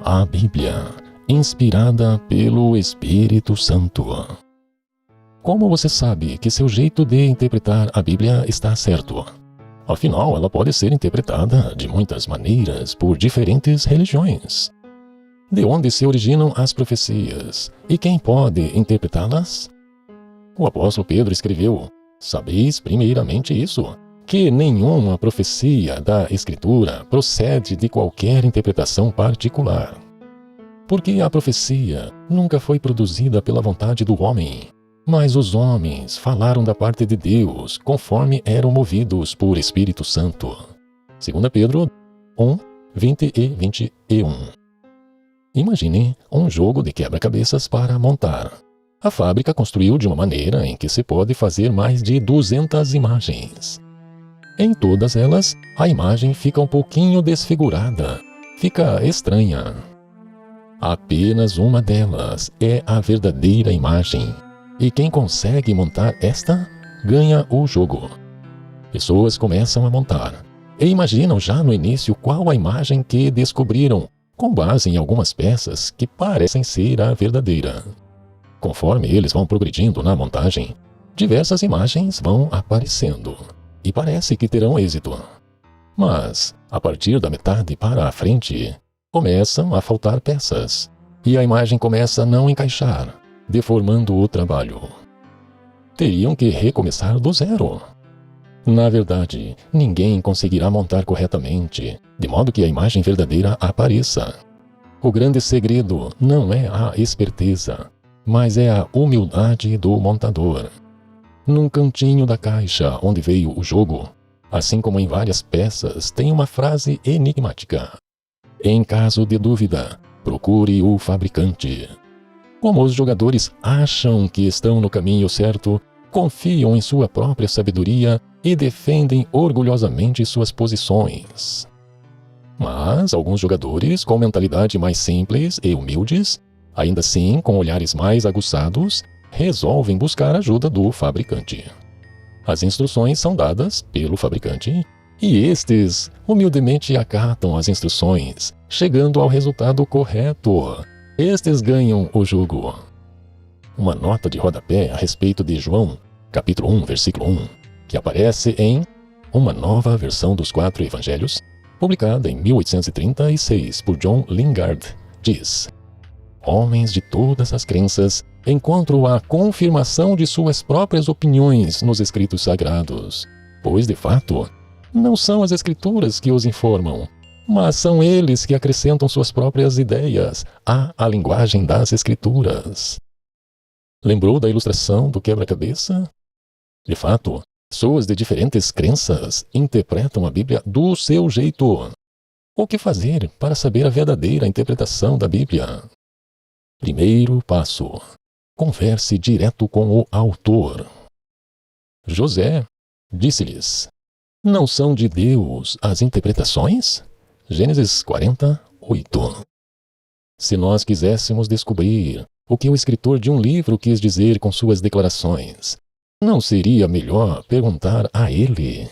A Bíblia, inspirada pelo Espírito Santo. Como você sabe que seu jeito de interpretar a Bíblia está certo? Afinal, ela pode ser interpretada de muitas maneiras por diferentes religiões. De onde se originam as profecias e quem pode interpretá-las? O apóstolo Pedro escreveu: "Sabeis primeiramente isso, que nenhuma profecia da Escritura procede de qualquer interpretação particular. Porque a profecia nunca foi produzida pela vontade do homem, mas os homens falaram da parte de Deus, conforme eram movidos por Espírito Santo." 2 Pedro 1, 20 e 21. Imagine um jogo de quebra-cabeças para montar. A fábrica construiu de uma maneira em que se pode fazer mais de 200 imagens. Em todas elas, a imagem fica um pouquinho desfigurada, fica estranha. Apenas uma delas é a verdadeira imagem, e quem consegue montar esta, ganha o jogo. Pessoas começam a montar, e imaginam já no início qual a imagem que descobriram, com base em algumas peças que parecem ser a verdadeira. Conforme eles vão progredindo na montagem, diversas imagens vão aparecendo, e parece que terão êxito. Mas, a partir da metade para a frente, começam a faltar peças, e a imagem começa a não encaixar, deformando o trabalho. Teriam que recomeçar do zero. Na verdade, ninguém conseguirá montar corretamente, de modo que a imagem verdadeira apareça. O grande segredo não é a esperteza, mas é a humildade do montador. Num cantinho da caixa onde veio o jogo, assim como em várias peças, tem uma frase enigmática: "Em caso de dúvida, procure o fabricante." Como os jogadores acham que estão no caminho certo, confiam em sua própria sabedoria e defendem orgulhosamente suas posições. Mas alguns jogadores, com mentalidade mais simples e humildes, ainda assim com olhares mais aguçados, resolvem buscar a ajuda do fabricante. As instruções são dadas pelo fabricante e estes humildemente acatam as instruções, chegando ao resultado correto. Estes ganham o jogo. Uma nota de rodapé a respeito de João, capítulo 1, versículo 1, que aparece em Uma Nova Versão dos Quatro Evangelhos, publicada em 1836 por John Lingard, diz: "Homens de todas as crenças encontram a confirmação de suas próprias opiniões nos escritos sagrados, pois, de fato, não são as escrituras que os informam, mas são eles que acrescentam suas próprias ideias à linguagem das escrituras." Lembrou da ilustração do quebra-cabeça? De fato, pessoas de diferentes crenças interpretam a Bíblia do seu jeito. O que fazer para saber a verdadeira interpretação da Bíblia? Primeiro passo: converse direto com o autor. José disse-lhes: "Não são de Deus as interpretações?" Gênesis 48. Se nós quiséssemos descobrir o que o escritor de um livro quis dizer com suas declarações, não seria melhor perguntar a ele?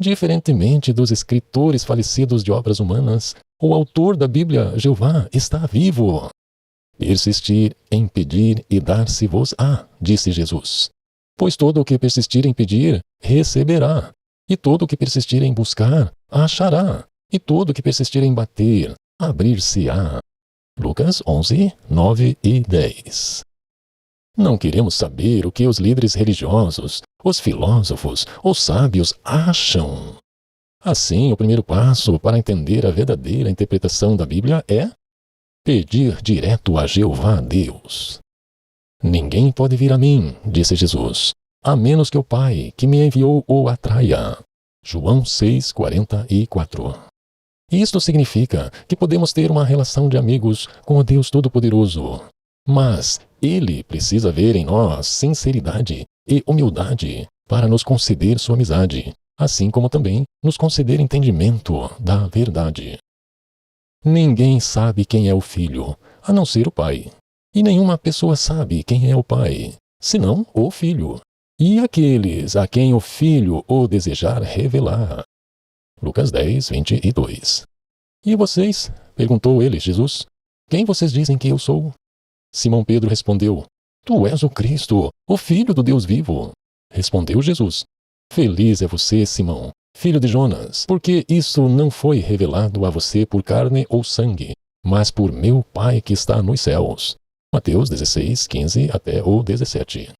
Diferentemente dos escritores falecidos de obras humanas, o autor da Bíblia, Jeová, está vivo. "Persistir em pedir e dar-se-vos-á", disse Jesus. "Pois todo o que persistir em pedir, receberá. E todo o que persistir em buscar, achará. E todo o que persistir em bater, abrir-se-á." Lucas 11, 9 e 10. Não queremos saber o que os líderes religiosos, os filósofos, os sábios acham. Assim, o primeiro passo para entender a verdadeira interpretação da Bíblia é pedir direto a Jeová Deus. "Ninguém pode vir a mim", disse Jesus, "a menos que o Pai que me enviou o atraia." João 6:44. Isto significa que podemos ter uma relação de amigos com o Deus Todo-Poderoso, mas Ele precisa ver em nós sinceridade e humildade para nos conceder sua amizade, assim como também nos conceder entendimento da verdade. Ninguém sabe quem é o Filho, a não ser o Pai. E nenhuma pessoa sabe quem é o Pai, senão o Filho. E aqueles a quem o Filho o desejar revelar. Lucas 10, 22. "E vocês?", perguntou ele, Jesus, Quem vocês dizem que eu sou? Simão Pedro respondeu: Tu és o Cristo, o Filho do Deus vivo. Respondeu Jesus: Feliz é você, Simão, filho de Jonas, porque isso não foi revelado a você por carne ou sangue, mas por meu Pai que está nos céus. Mateus 16, 15 até o 17.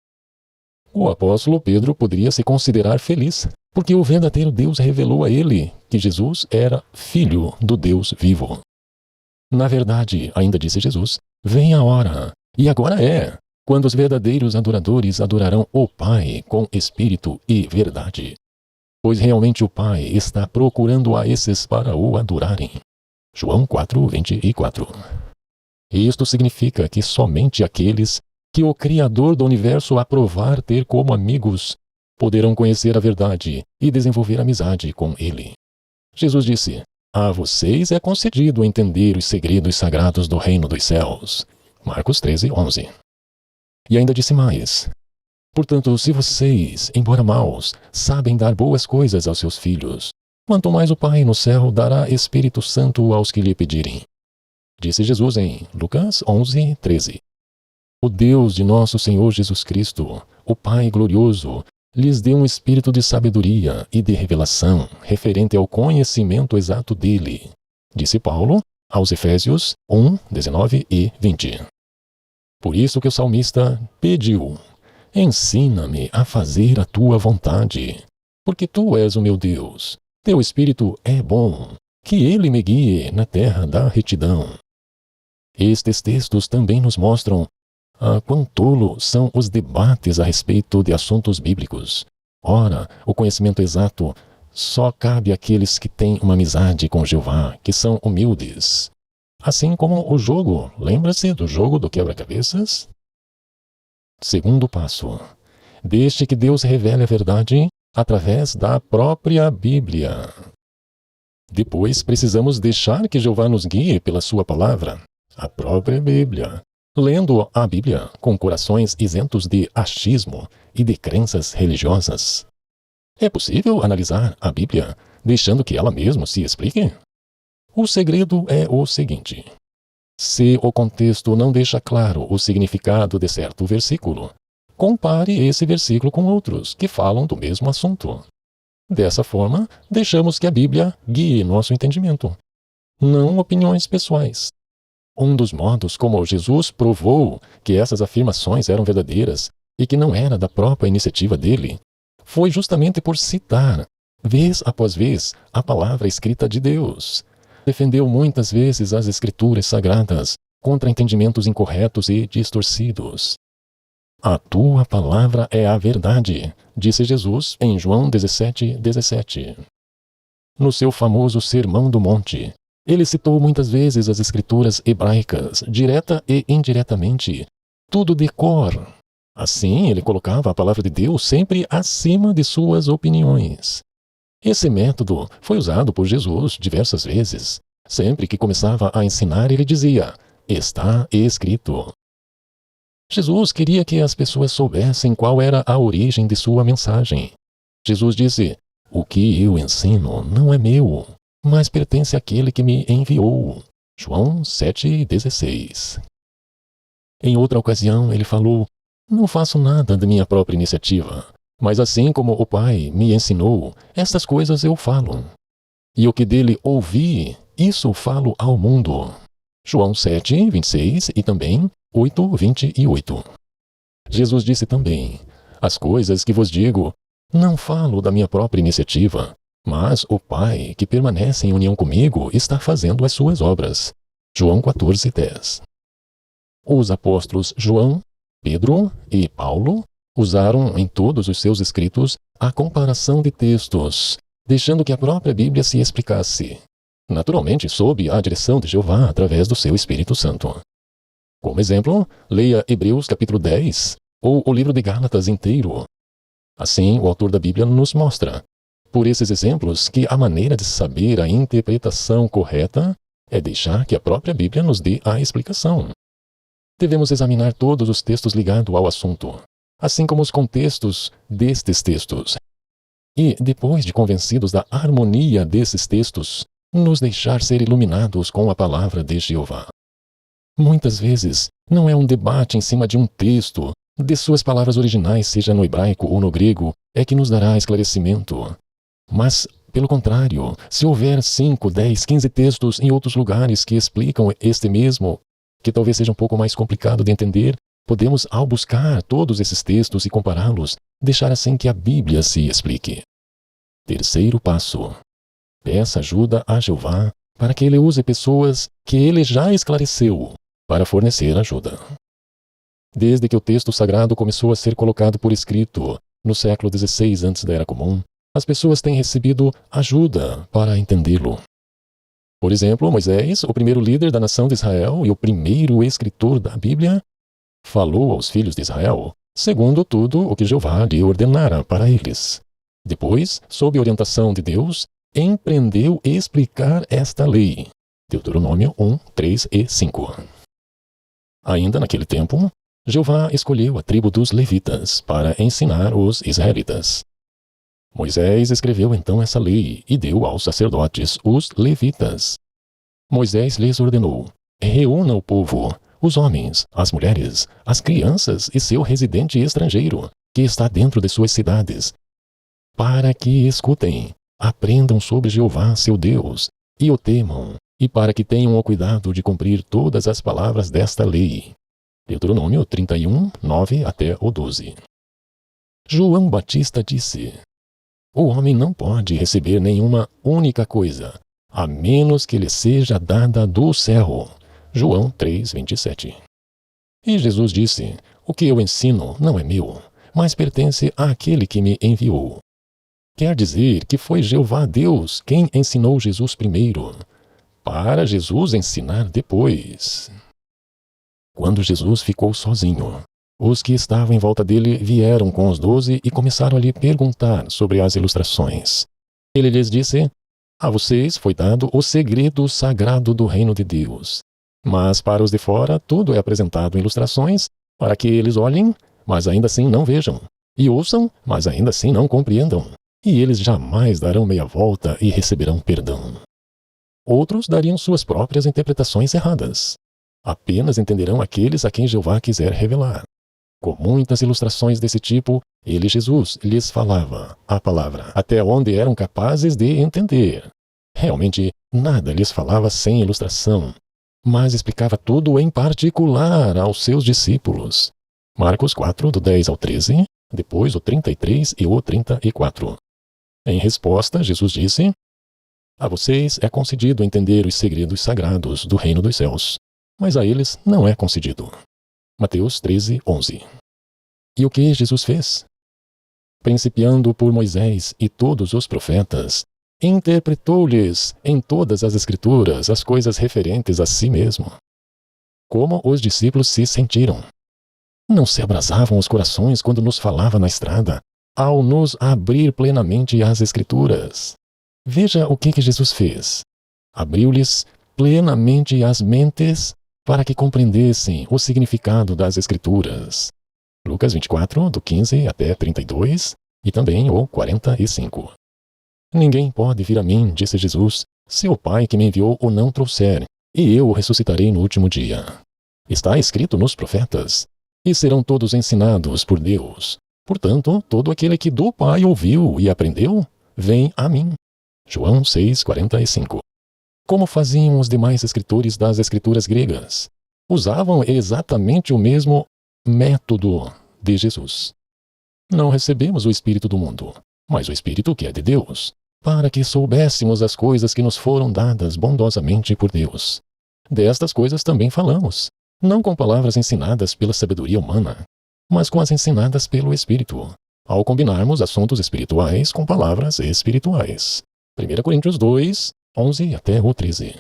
O apóstolo Pedro poderia se considerar feliz, porque o verdadeiro Deus revelou a ele que Jesus era Filho do Deus vivo. Na verdade, ainda disse Jesus, vem a hora, e agora é, quando os verdadeiros adoradores adorarão o Pai com espírito e verdade. Pois realmente o Pai está procurando a esses para o adorarem. João 4, 24. Isto significa que somente aqueles que o Criador do Universo aprovar ter como amigos poderão conhecer a verdade e desenvolver amizade com Ele. Jesus disse: A vocês é concedido entender os segredos sagrados do reino dos céus. Marcos 13, 11. E ainda disse mais: Portanto, se vocês, embora maus, sabem dar boas coisas aos seus filhos, quanto mais o Pai no céu dará Espírito Santo aos que lhe pedirem. Disse Jesus em Lucas 11, 13. O Deus de nosso Senhor Jesus Cristo, o Pai glorioso, lhes deu um espírito de sabedoria e de revelação referente ao conhecimento exato dele. Disse Paulo aos Efésios 1, 19 e 20. Por isso que o salmista pediu: Ensina-me a fazer a tua vontade, porque tu és o meu Deus. Teu espírito é bom, que ele me guie na terra da retidão. Estes textos também nos mostram quão tolo são os debates a respeito de assuntos bíblicos. Ora, o conhecimento exato só cabe àqueles que têm uma amizade com Jeová, que são humildes. Assim como o jogo, lembra-se do jogo do quebra-cabeças? Segundo passo: deixe que Deus revele a verdade através da própria Bíblia. Depois precisamos deixar que Jeová nos guie pela sua palavra, a própria Bíblia, lendo a Bíblia com corações isentos de achismo e de crenças religiosas. É possível analisar a Bíblia deixando que ela mesma se explique? O segredo é o seguinte: se o contexto não deixa claro o significado de certo versículo, compare esse versículo com outros que falam do mesmo assunto. Dessa forma, deixamos que a Bíblia guie nosso entendimento, não opiniões pessoais. Um dos modos como Jesus provou que essas afirmações eram verdadeiras e que não era da própria iniciativa dele, foi justamente por citar, vez após vez, a palavra escrita de Deus. Defendeu muitas vezes as Escrituras sagradas contra entendimentos incorretos e distorcidos. A tua palavra é a verdade, disse Jesus em João 17, 17. No seu famoso Sermão do Monte, ele citou muitas vezes as escrituras hebraicas, direta e indiretamente, tudo de cor. Assim, ele colocava a palavra de Deus sempre acima de suas opiniões. Esse método foi usado por Jesus diversas vezes. Sempre que começava a ensinar, ele dizia: está escrito. Jesus queria que as pessoas soubessem qual era a origem de sua mensagem. Jesus disse: o que eu ensino não é meu, mas pertence àquele que me enviou. João 7,16. Em outra ocasião, ele falou: não faço nada de minha própria iniciativa, mas assim como o Pai me ensinou, estas coisas eu falo. E o que dele ouvi, isso falo ao mundo. João 7, 26 e também 8, 28. Jesus disse também: as coisas que vos digo, não falo da minha própria iniciativa, mas o Pai, que permanece em união comigo, está fazendo as suas obras. João 14, 10. Os apóstolos João, Pedro e Paulo usaram em todos os seus escritos a comparação de textos, deixando que a própria Bíblia se explicasse, naturalmente sob a direção de Jeová através do seu Espírito Santo. Como exemplo, leia Hebreus capítulo 10 ou o livro de Gálatas inteiro. Assim, o autor da Bíblia nos mostra, por esses exemplos, que a maneira de saber a interpretação correta é deixar que a própria Bíblia nos dê a explicação. Devemos examinar todos os textos ligados ao assunto, assim como os contextos destes textos. E, depois de convencidos da harmonia desses textos, nos deixar ser iluminados com a palavra de Jeová. Muitas vezes, não é um debate em cima de um texto, de suas palavras originais, seja no hebraico ou no grego, é que nos dará esclarecimento. Mas, pelo contrário, se houver 5, 10, 15 textos em outros lugares que explicam este mesmo, que talvez seja um pouco mais complicado de entender, podemos, ao buscar todos esses textos e compará-los, deixar assim que a Bíblia se explique. Terceiro passo. Peça ajuda a Jeová para que ele use pessoas que ele já esclareceu para fornecer ajuda. Desde que o texto sagrado começou a ser colocado por escrito no século XVI antes da Era Comum, as pessoas têm recebido ajuda para entendê-lo. Por exemplo, Moisés, o primeiro líder da nação de Israel e o primeiro escritor da Bíblia, falou aos filhos de Israel, segundo tudo o que Jeová lhe ordenara para eles. Depois, sob orientação de Deus, empreendeu explicar esta lei. Deuteronômio 1, 3 e 5. Ainda naquele tempo, Jeová escolheu a tribo dos levitas para ensinar os israelitas. Moisés escreveu então essa lei e deu aos sacerdotes, os levitas. Moisés lhes ordenou: reúna o povo, os homens, as mulheres, as crianças e seu residente estrangeiro, que está dentro de suas cidades, para que escutem, aprendam sobre Jeová, seu Deus, e o temam, e para que tenham o cuidado de cumprir todas as palavras desta lei. Deuteronômio 31, 9 até o 12. João Batista disse: o homem não pode receber nenhuma única coisa, a menos que lhe seja dada do céu. João 3, 27. E Jesus disse: o que eu ensino não é meu, mas pertence àquele que me enviou. Quer dizer que foi Jeová Deus quem ensinou Jesus primeiro, para Jesus ensinar depois. Quando Jesus ficou sozinho, os que estavam em volta dele vieram com os 12 e começaram a lhe perguntar sobre as ilustrações. Ele lhes disse: a vocês foi dado o segredo sagrado do reino de Deus. Mas para os de fora, tudo é apresentado em ilustrações, para que eles olhem, mas ainda assim não vejam, e ouçam, mas ainda assim não compreendam. E eles jamais darão meia volta e receberão perdão. Outros dariam suas próprias interpretações erradas. Apenas entenderão aqueles a quem Jeová quiser revelar. Com muitas ilustrações desse tipo, ele, Jesus, lhes falava a palavra, até onde eram capazes de entender. Realmente, nada lhes falava sem ilustração, mas explicava tudo em particular aos seus discípulos. Marcos 4, do 10 ao 13, depois o 33 e o 34. Em resposta, Jesus disse: a vocês é concedido entender os segredos sagrados do reino dos céus, mas a eles não é concedido. Mateus 13, 11. E o que Jesus fez? Principiando por Moisés e todos os profetas, interpretou-lhes em todas as Escrituras as coisas referentes a si mesmo. Como os discípulos se sentiram? Não se abrasavam os corações quando nos falava na estrada, ao nos abrir plenamente as Escrituras? Veja o que Jesus fez. Abriu-lhes plenamente as mentes para que compreendessem o significado das Escrituras. Lucas 24, do 15 até 32, e também o 45. Ninguém pode vir a mim, disse Jesus, se o Pai que me enviou o não trouxer, e eu o ressuscitarei no último dia. Está escrito nos profetas, e serão todos ensinados por Deus. Portanto, todo aquele que do Pai ouviu e aprendeu, vem a mim. João 6, 45. Como faziam os demais escritores das Escrituras gregas? Usavam exatamente o mesmo método de Jesus. Não recebemos o Espírito do mundo, mas o Espírito que é de Deus, para que soubéssemos as coisas que nos foram dadas bondosamente por Deus. Destas coisas também falamos, não com palavras ensinadas pela sabedoria humana, mas com as ensinadas pelo Espírito, ao combinarmos assuntos espirituais com palavras espirituais. 1 Coríntios 2, 11 até o 13.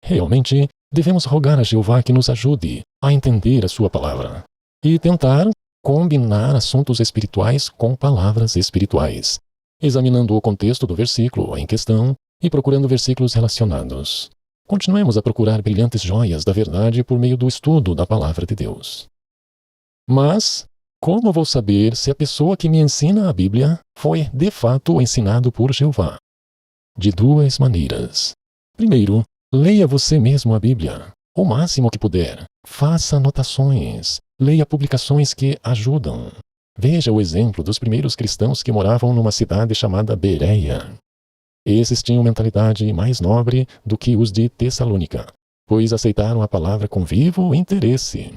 Realmente, devemos rogar a Jeová que nos ajude a entender a sua palavra e tentar combinar assuntos espirituais com palavras espirituais, examinando o contexto do versículo em questão e procurando versículos relacionados. Continuemos a procurar brilhantes joias da verdade por meio do estudo da palavra de Deus. Mas, como vou saber se a pessoa que me ensina a Bíblia foi de fato ensinado por Jeová? De duas maneiras. Primeiro, leia você mesmo a Bíblia, o máximo que puder. Faça anotações, leia publicações que ajudam. Veja o exemplo dos primeiros cristãos que moravam numa cidade chamada Bereia. Esses tinham mentalidade mais nobre do que os de Tessalônica, pois aceitaram a palavra com vivo interesse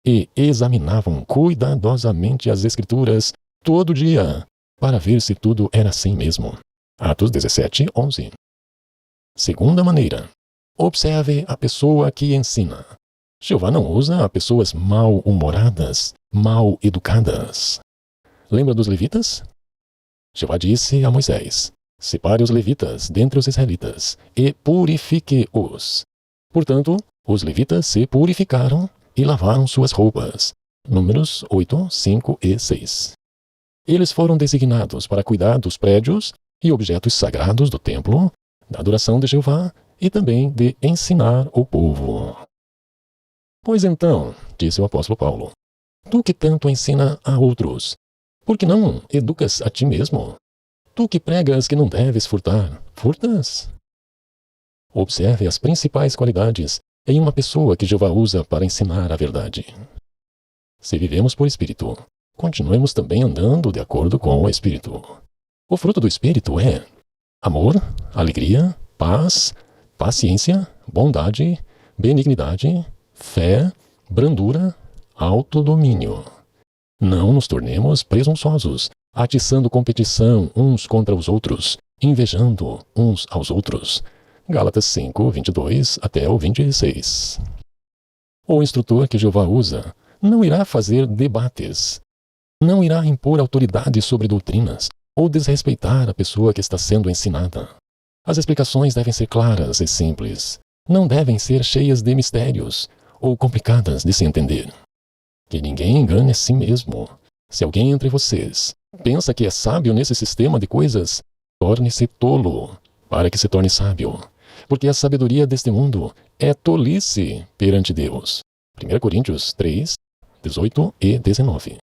e examinavam cuidadosamente as Escrituras todo dia, para ver se tudo era assim mesmo. Atos 17, 11. Segunda maneira. Observe a pessoa que ensina. Jeová não usa pessoas mal-humoradas, mal-educadas. Lembra dos levitas? Jeová disse a Moisés: separe os levitas dentre os israelitas e purifique-os. Portanto, os levitas se purificaram e lavaram suas roupas. Números 8, 5 e 6. Eles foram designados para cuidar dos prédios e objetos sagrados do templo, da adoração de Jeová e também de ensinar o povo. Pois então, disse o apóstolo Paulo, tu que tanto ensina a outros, por que não educas a ti mesmo? Tu que pregas que não deves furtar, furtas? Observe as principais qualidades em uma pessoa que Jeová usa para ensinar a verdade. Se vivemos por Espírito, continuemos também andando de acordo com o Espírito. O fruto do Espírito é amor, alegria, paz, paciência, bondade, benignidade, fé, brandura, autodomínio. Não nos tornemos presunçosos, atiçando competição uns contra os outros, invejando uns aos outros. Gálatas 5, 22 até o 26. O instrutor que Jeová usa não irá fazer debates, não irá impor autoridade sobre doutrinas ou desrespeitar a pessoa que está sendo ensinada. As explicações devem ser claras e simples, não devem ser cheias de mistérios ou complicadas de se entender. Que ninguém engane a si mesmo. Se alguém entre vocês pensa que é sábio nesse sistema de coisas, torne-se tolo, para que se torne sábio. Porque a sabedoria deste mundo é tolice perante Deus. 1 Coríntios 3, 18 e 19.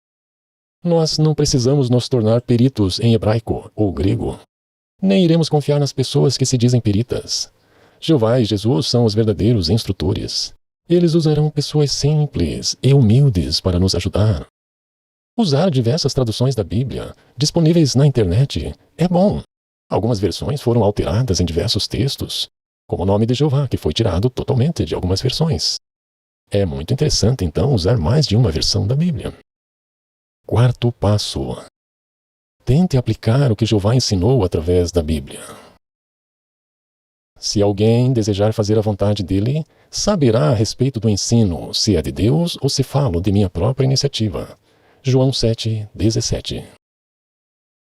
Nós não precisamos nos tornar peritos em hebraico ou grego. Nem iremos confiar nas pessoas que se dizem peritas. Jeová e Jesus são os verdadeiros instrutores. Eles usarão pessoas simples e humildes para nos ajudar. Usar diversas traduções da Bíblia disponíveis na internet é bom. Algumas versões foram alteradas em diversos textos, como o nome de Jeová, que foi tirado totalmente de algumas versões. É muito interessante, então, usar mais de uma versão da Bíblia. Quarto passo. Tente aplicar o que Jeová ensinou através da Bíblia. Se alguém desejar fazer a vontade dele, saberá a respeito do ensino, se é de Deus ou se falo de minha própria iniciativa. João 7, 17.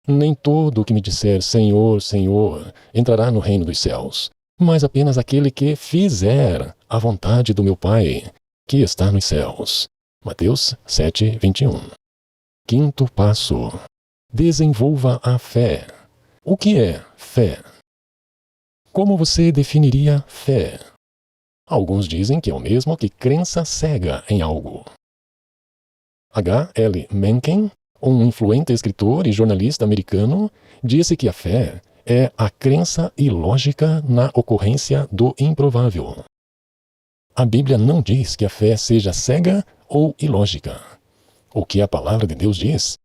Nem todo o que me disser Senhor, Senhor, entrará no reino dos céus, mas apenas aquele que fizer a vontade do meu Pai, que está nos céus. Mateus 7, 21. Quinto passo. Desenvolva a fé. O que é fé? Como você definiria fé? Alguns dizem que é o mesmo que crença cega em algo. H. L. Mencken, um influente escritor e jornalista americano, disse que a fé é a crença ilógica na ocorrência do improvável. A Bíblia não diz que a fé seja cega ou ilógica. O que a palavra de Deus diz?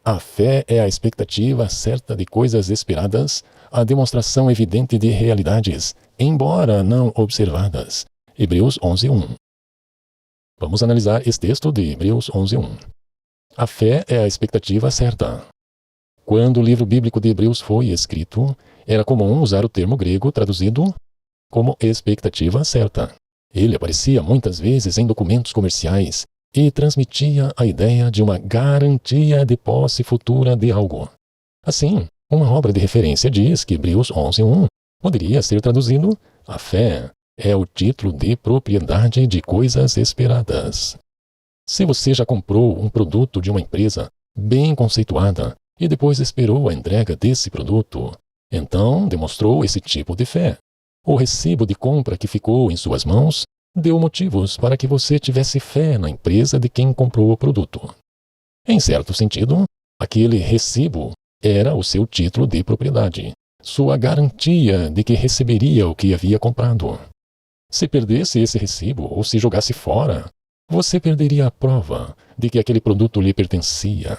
A fé é a expectativa certa de coisas esperadas, a demonstração evidente de realidades, embora não observadas. Hebreus 11:1. Vamos analisar esse texto de Hebreus 11:1. A fé é a expectativa certa. Quando o livro bíblico de Hebreus foi escrito, era comum usar o termo grego traduzido como expectativa certa. Ele aparecia muitas vezes em documentos comerciais e transmitia a ideia de uma garantia de posse futura de algo. Assim, uma obra de referência diz que Hebreus 11:1 poderia ser traduzido: a fé é o título de propriedade de coisas esperadas. Se você já comprou um produto de uma empresa bem conceituada e depois esperou a entrega desse produto, então demonstrou esse tipo de fé. O recibo de compra que ficou em suas mãos deu motivos para que você tivesse fé na empresa de quem comprou o produto. Em certo sentido, aquele recibo era o seu título de propriedade. sua garantia de que receberia o que havia comprado. Se perdesse esse recibo ou se jogasse fora, você perderia a prova de que aquele produto lhe pertencia.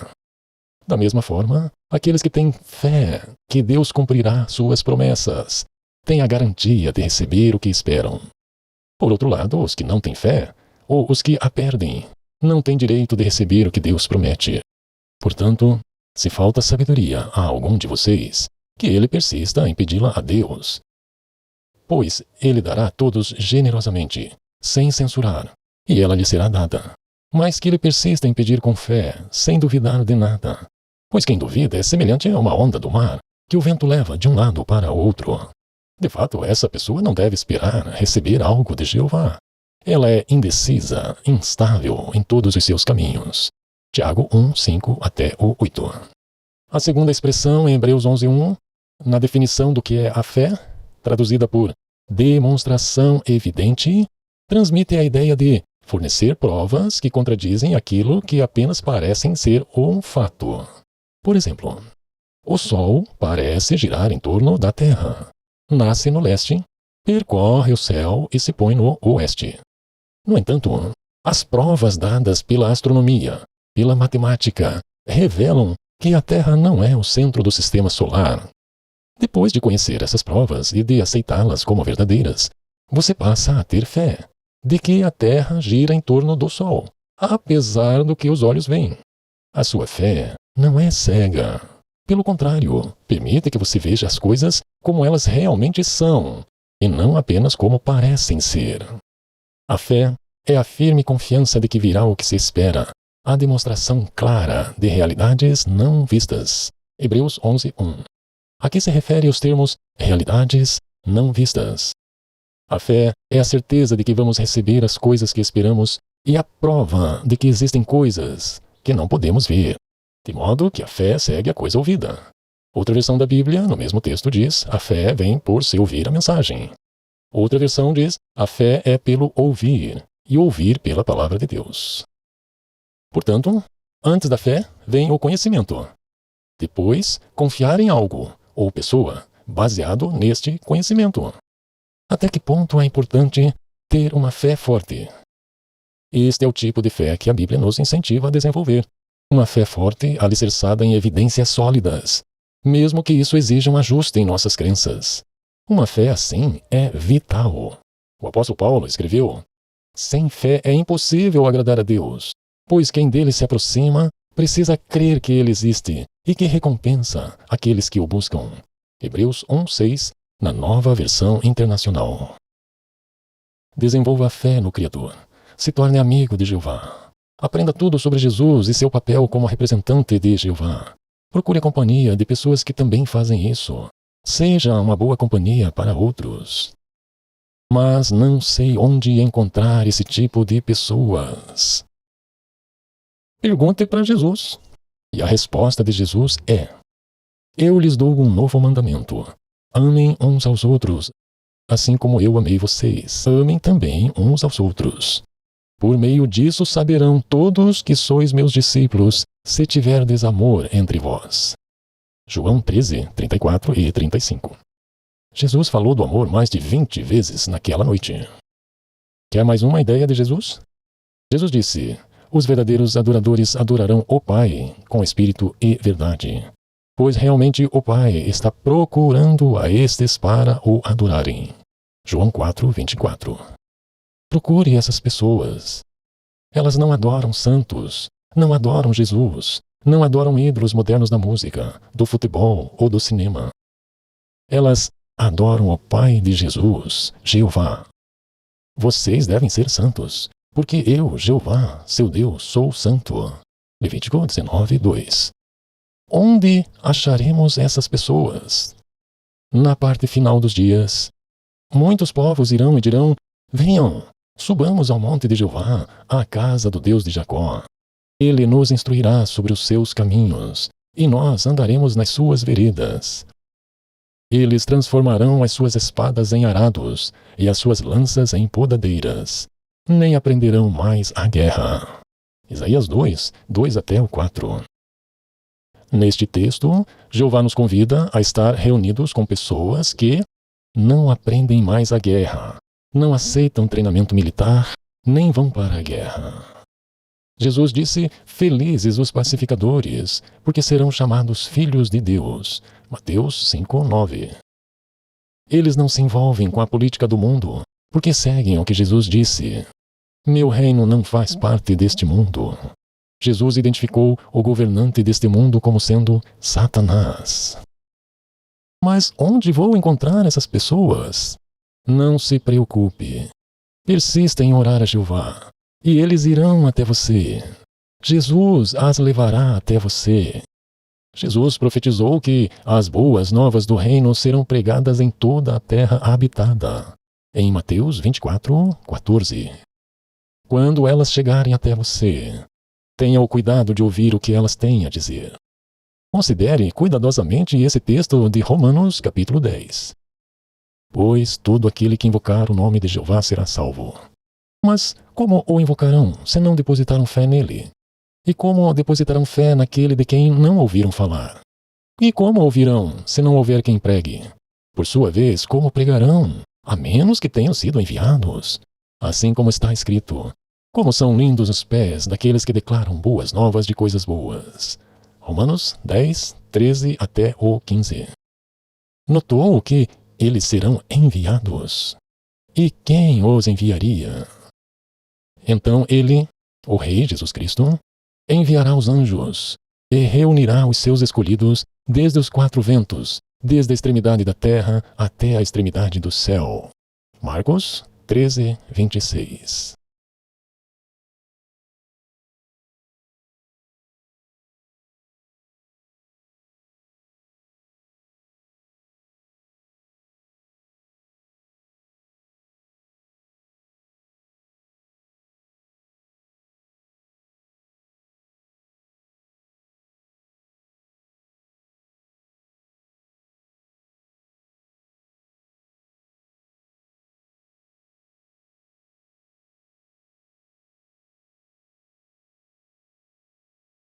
Da mesma forma, aqueles que têm fé que Deus cumprirá suas promessas têm a garantia de receber o que esperam. Por outro lado, os que não têm fé, ou os que a perdem, não têm direito de receber o que Deus promete. Portanto, se falta sabedoria a algum de vocês, que ele persista em pedi-la a Deus, pois ele dará a todos generosamente, sem censurar, e ela lhe será dada. Mas que ele persista em pedir com fé, sem duvidar de nada, pois quem duvida é semelhante a uma onda do mar, que o vento leva de um lado para outro. De fato, essa pessoa não deve esperar receber algo de Jeová. Ela é indecisa, instável em todos os seus caminhos. Tiago 1, 5 até o 8. A segunda expressão em Hebreus 11:1, na definição do que é a fé, traduzida por demonstração evidente, transmite a ideia de fornecer provas que contradizem aquilo que apenas parecem ser um fato. Por exemplo, o Sol parece girar em torno da Terra. Nasce no leste, percorre o céu e se põe no oeste. No entanto, as provas dadas pela astronomia, pela matemática, revelam que a Terra não é o centro do sistema solar. Depois de conhecer essas provas e de aceitá-las como verdadeiras, você passa a ter fé de que a Terra gira em torno do Sol, apesar do que os olhos veem. A sua fé não é cega. Pelo contrário, permite que você veja as coisas como elas realmente são, e não apenas como parecem ser. A fé é a firme confiança de que virá o que se espera, a demonstração clara de realidades não vistas. Hebreus 11:1. Aqui se refere aos termos realidades não vistas. A fé é a certeza de que vamos receber as coisas que esperamos e a prova de que existem coisas que não podemos ver, de modo que a fé segue a coisa ouvida. Outra versão da Bíblia, no mesmo texto, diz: a fé vem por se ouvir a mensagem. Outra versão diz: a fé é pelo ouvir, e ouvir pela palavra de Deus. Portanto, antes da fé vem o conhecimento. Depois, confiar em algo ou pessoa baseado neste conhecimento. Até que ponto é importante ter uma fé forte? Este é o tipo de fé que a Bíblia nos incentiva a desenvolver. Uma fé forte alicerçada em evidências sólidas, mesmo que isso exija um ajuste em nossas crenças. Uma fé assim é vital. O apóstolo Paulo escreveu: sem fé é impossível agradar a Deus, pois quem dele se aproxima precisa crer que ele existe e que recompensa aqueles que o buscam. Hebreus 1:6, na Nova Versão Internacional. Desenvolva a fé no Criador. Se torne amigo de Jeová. Aprenda tudo sobre Jesus e seu papel como representante de Jeová. Procure a companhia de pessoas que também fazem isso. Seja uma boa companhia para outros. Mas não sei onde encontrar esse tipo de pessoas. Pergunte para Jesus. E a resposta de Jesus é: eu lhes dou um novo mandamento. Amem uns aos outros, assim como eu amei vocês. Amem também uns aos outros. Por meio disso saberão todos que sois meus discípulos, se tiverdes amor entre vós. João 13, 34 e 35. Jesus falou do amor mais de 20 vezes naquela noite. Quer mais uma ideia de Jesus? Jesus disse: os verdadeiros adoradores adorarão o Pai com espírito e verdade, pois realmente o Pai está procurando a estes para o adorarem. João 4, 24. Procure essas pessoas. Elas não adoram santos, não adoram Jesus, não adoram ídolos modernos da música, do futebol ou do cinema. Elas adoram o Pai de Jesus, Jeová. Vocês devem ser santos, porque eu, Jeová, seu Deus, sou santo. Levítico 19, 2. Onde acharemos essas pessoas? Na parte final dos dias, muitos povos irão e dirão: venham, subamos ao monte de Jeová, à casa do Deus de Jacó. Ele nos instruirá sobre os seus caminhos, e nós andaremos nas suas veredas. Eles transformarão as suas espadas em arados, e as suas lanças em podadeiras. Nem aprenderão mais a guerra. Isaías 2, 2 até o 4. Neste texto, Jeová nos convida a estar reunidos com pessoas que não aprendem mais a guerra, não aceitam treinamento militar, nem vão para a guerra. Jesus disse: felizes os pacificadores, porque serão chamados filhos de Deus. Mateus 5:9. Eles não se envolvem com a política do mundo, porque seguem o que Jesus disse. Meu reino não faz parte deste mundo. Jesus identificou o governante deste mundo como sendo Satanás. Mas onde vou encontrar essas pessoas? Não se preocupe. Persista em orar a Jeová, e eles irão até você. Jesus as levará até você. Jesus profetizou que as boas novas do reino serão pregadas em toda a terra habitada, em Mateus 24:14. Quando elas chegarem até você, tenha o cuidado de ouvir o que elas têm a dizer. Considere cuidadosamente esse texto de Romanos capítulo 10. Pois todo aquele que invocar o nome de Jeová será salvo. Mas como o invocarão, se não depositaram fé nele? E como depositarão fé naquele de quem não ouviram falar? E como ouvirão, se não houver quem pregue? Por sua vez, como pregarão, a menos que tenham sido enviados? Assim como está escrito: como são lindos os pés daqueles que declaram boas novas de coisas boas. Romanos 10, 13 até o 15. Notou que eles serão enviados. E quem os enviaria? Então ele, o Rei Jesus Cristo, enviará os anjos e reunirá os seus escolhidos desde os 4 ventos, desde a extremidade da terra até a extremidade do céu. Marcos 13, 26.